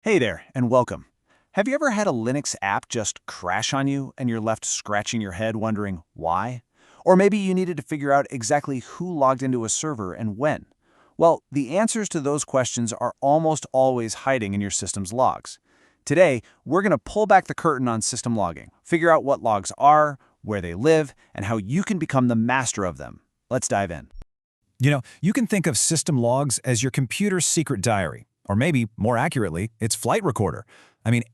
Hey there, and welcome. Have you ever had a Linux app just crash on you and you're left scratching your head wondering why? Or maybe you needed to figure out exactly who logged into a server and when. Well, the answers to those questions are almost always hiding in your system's logs. Today, we're going to pull back the curtain on system logging, figure out what logs are, where they live, and how you can become the master of them. Let's dive in. You can think of system logs as your computer's secret diary. Or maybe, more accurately, its flight recorder.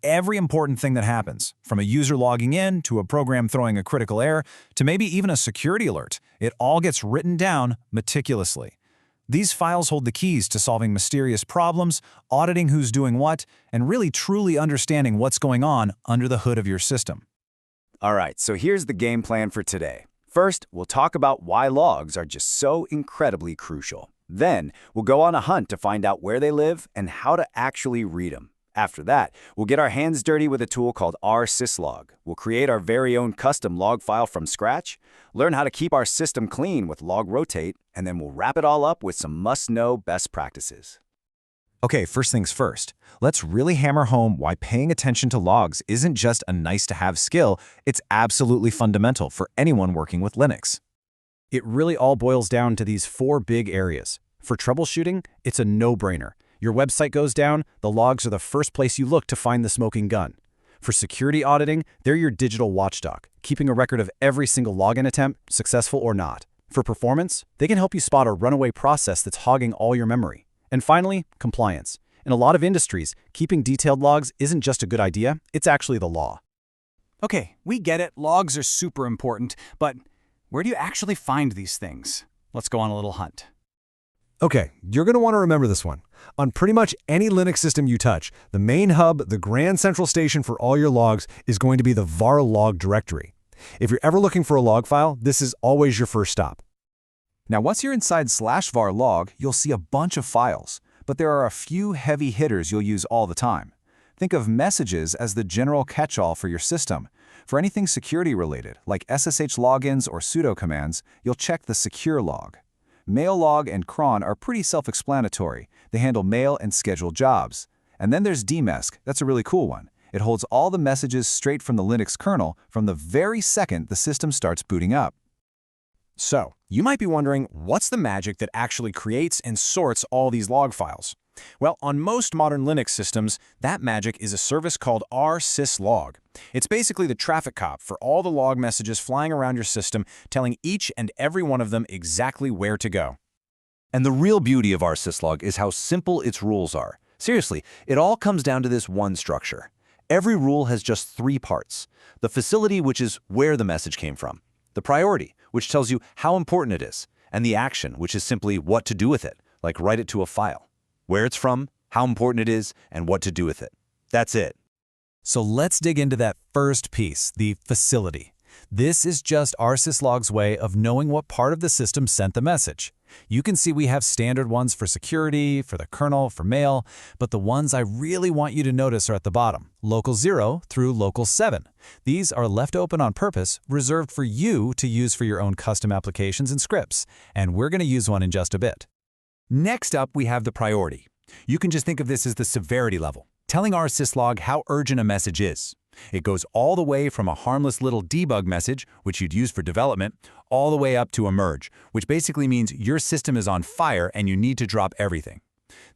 Every important thing that happens, from a user logging in to a program throwing a critical error to maybe even a security alert, it all gets written down meticulously. These files hold the keys to solving mysterious problems, auditing who's doing what, and really truly understanding what's going on under the hood of your system. All right, so here's the game plan for today. First, we'll talk about why logs are just so incredibly crucial. Then, we'll go on a hunt to find out where they live and how to actually read them. After that, we'll get our hands dirty with a tool called rsyslog. We'll create our very own custom log file from scratch, learn how to keep our system clean with log rotate, and then we'll wrap it all up with some must-know best practices. Okay, first things first. Let's really hammer home why paying attention to logs isn't just a nice-to-have skill, it's absolutely fundamental for anyone working with Linux. It really all boils down to these four big areas. For troubleshooting, it's a no-brainer. Your website goes down, the logs are the first place you look to find the smoking gun. For security auditing, they're your digital watchdog, keeping a record of every single login attempt, successful or not. For performance, they can help you spot a runaway process that's hogging all your memory. And finally, compliance. In a lot of industries, keeping detailed logs isn't just a good idea, it's actually the law. Okay, we get it, logs are super important, but where do you actually find these things? Let's go on a little hunt. Okay, you're going to want to remember this one. On pretty much any Linux system you touch, the main hub, the grand central station for all your logs, is going to be the var log directory. If you're ever looking for a log file, this is always your first stop. Now, once you're inside /var log, you'll see a bunch of files, but there are a few heavy hitters you'll use all the time. Think of messages as the general catch-all for your system. For anything security-related, like SSH logins or sudo commands, you'll check the secure log. Mail log and cron are pretty self-explanatory. They handle mail and scheduled jobs. And then there's dmesk. That's a really cool one. It holds all the messages straight from the Linux kernel from the very second the system starts booting up. So, you might be wondering, what's the magic that actually creates and sorts all these log files? Well, on most modern Linux systems, that magic is a service called rsyslog. It's basically the traffic cop for all the log messages flying around your system, telling each and every one of them exactly where to go. And the real beauty of rsyslog is how simple its rules are. Seriously, it all comes down to this one structure. Every rule has just three parts. The facility, which is where the message came from. The priority, which tells you how important it is. And the action, which is simply what to do with it, like write it to a file. Where it's from, how important it is, and what to do with it. That's it. So let's dig into that first piece, the facility. This is just rsyslog's way of knowing what part of the system sent the message. You can see we have standard ones for security, for the kernel, for mail, but the ones I really want you to notice are at the bottom, local 0 through local 7. These are left open on purpose, reserved for you to use for your own custom applications and scripts, and we're going to use one in just a bit. Next up, we have the priority. You can just think of this as the severity level, telling rsyslog how urgent a message is. It goes all the way from a harmless little debug message, which you'd use for development, all the way up to a merge, which basically means your system is on fire and you need to drop everything.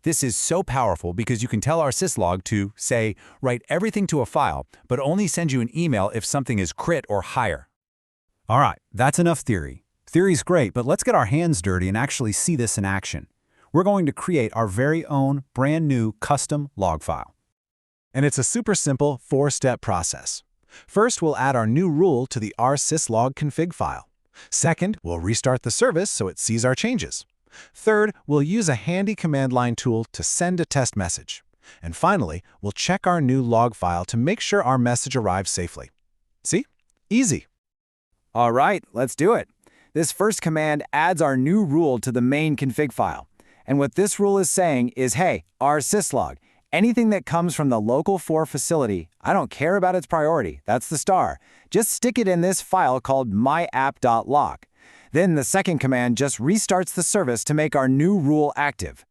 This is so powerful because you can tell rsyslog to, say, write everything to a file, but only send you an email if something is crit or higher. All right, that's enough theory. Theory's great, but let's get our hands dirty and actually see this in action. We're going to create our very own brand new custom log file. And it's a super simple four-step process. First, we'll add our new rule to the rsyslog config file. Second, we'll restart the service so it sees our changes. Third, we'll use a handy command line tool to send a test message. And finally, we'll check our new log file to make sure our message arrives safely. See? Easy. All right, let's do it. This first command adds our new rule to the main config file. And what this rule is saying is, hey, rsyslog, anything that comes from the local 4 facility, I don't care about its priority, that's the star. Just stick it in this file called myapp.log. Then the second command just restarts the service to make our new rule active.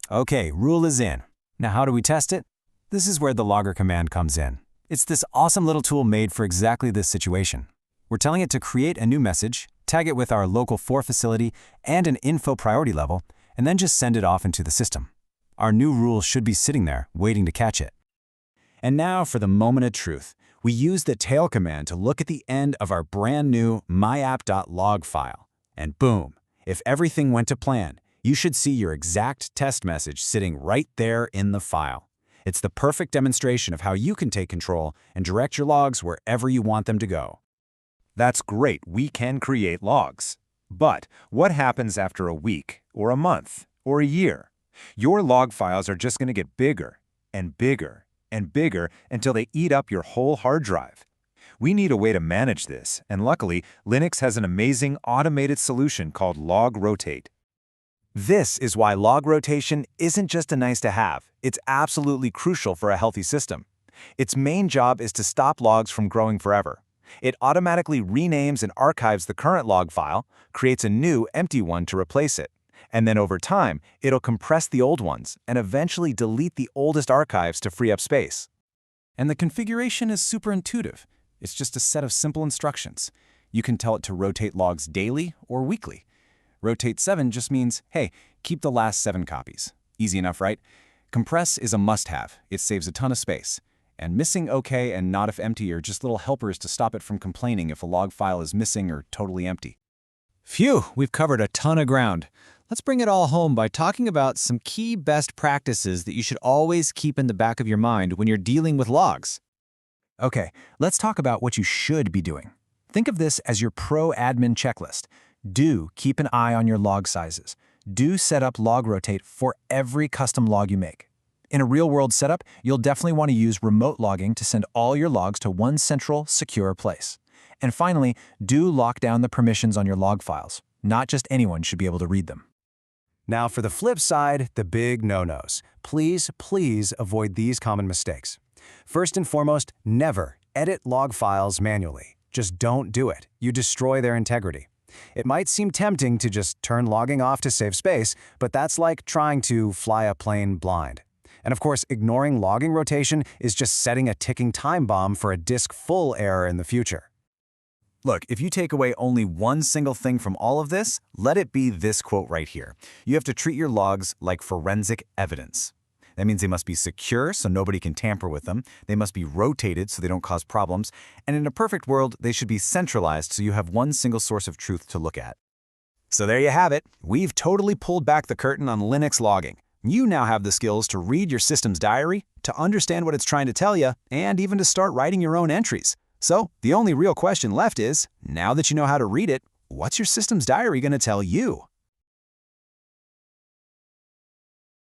Okay, rule is in. Now how do we test it? This is where the logger command comes in. It's this awesome little tool made for exactly this situation. We're telling it to create a new message, tag it with our local for facility and an info priority level, and then just send it off into the system. Our new rule should be sitting there, waiting to catch it. And now for the moment of truth. We use the tail command to look at the end of our brand new myapp.log file. And boom, if everything went to plan, you should see your exact test message sitting right there in the file. It's the perfect demonstration of how you can take control and direct your logs wherever you want them to go. That's great, we can create logs. But what happens after a week, or a month, or a year? Your log files are just going to get bigger and bigger and bigger until they eat up your whole hard drive. We need a way to manage this, and luckily, Linux has an amazing automated solution called Log Rotate. This is why log rotation isn't just a nice-to-have, it's absolutely crucial for a healthy system. Its main job is to stop logs from growing forever. It automatically renames and archives the current log file, creates a new empty one to replace it, and then over time, it'll compress the old ones and eventually delete the oldest archives to free up space. And the configuration is super intuitive. It's just a set of simple instructions. You can tell it to rotate logs daily or weekly. Rotate 7 just means, hey, keep the last 7 copies. Easy enough, right? Compress is a must-have. It saves a ton of space. And missing OK and not if empty are just little helpers to stop it from complaining if a log file is missing or totally empty. Phew, we've covered a ton of ground. Let's bring it all home by talking about some key best practices that you should always keep in the back of your mind when you're dealing with logs. Okay, let's talk about what you should be doing. Think of this as your pro admin checklist. Do keep an eye on your log sizes. Do set up log rotate for every custom log you make. In a real-world setup, you'll definitely want to use remote logging to send all your logs to one central, secure place. And finally, do lock down the permissions on your log files. Not just anyone should be able to read them. Now for the flip side, the big no-nos. Please avoid these common mistakes. First and foremost, never edit log files manually. Just don't do it. You destroy their integrity. It might seem tempting to just turn logging off to save space, but that's like trying to fly a plane blind. And of course, ignoring logging rotation is just setting a ticking time bomb for a disk full error in the future. Look, if you take away only one single thing from all of this, let it be this quote right here. You have to treat your logs like forensic evidence. That means they must be secure so nobody can tamper with them. They must be rotated so they don't cause problems. And in a perfect world, they should be centralized so you have one single source of truth to look at. So there you have it. We've totally pulled back the curtain on Linux logging. You now have the skills to read your system's diary, to understand what it's trying to tell you, and even to start writing your own entries. So the only real question left is, now that you know how to read it, what's your system's diary going to tell you?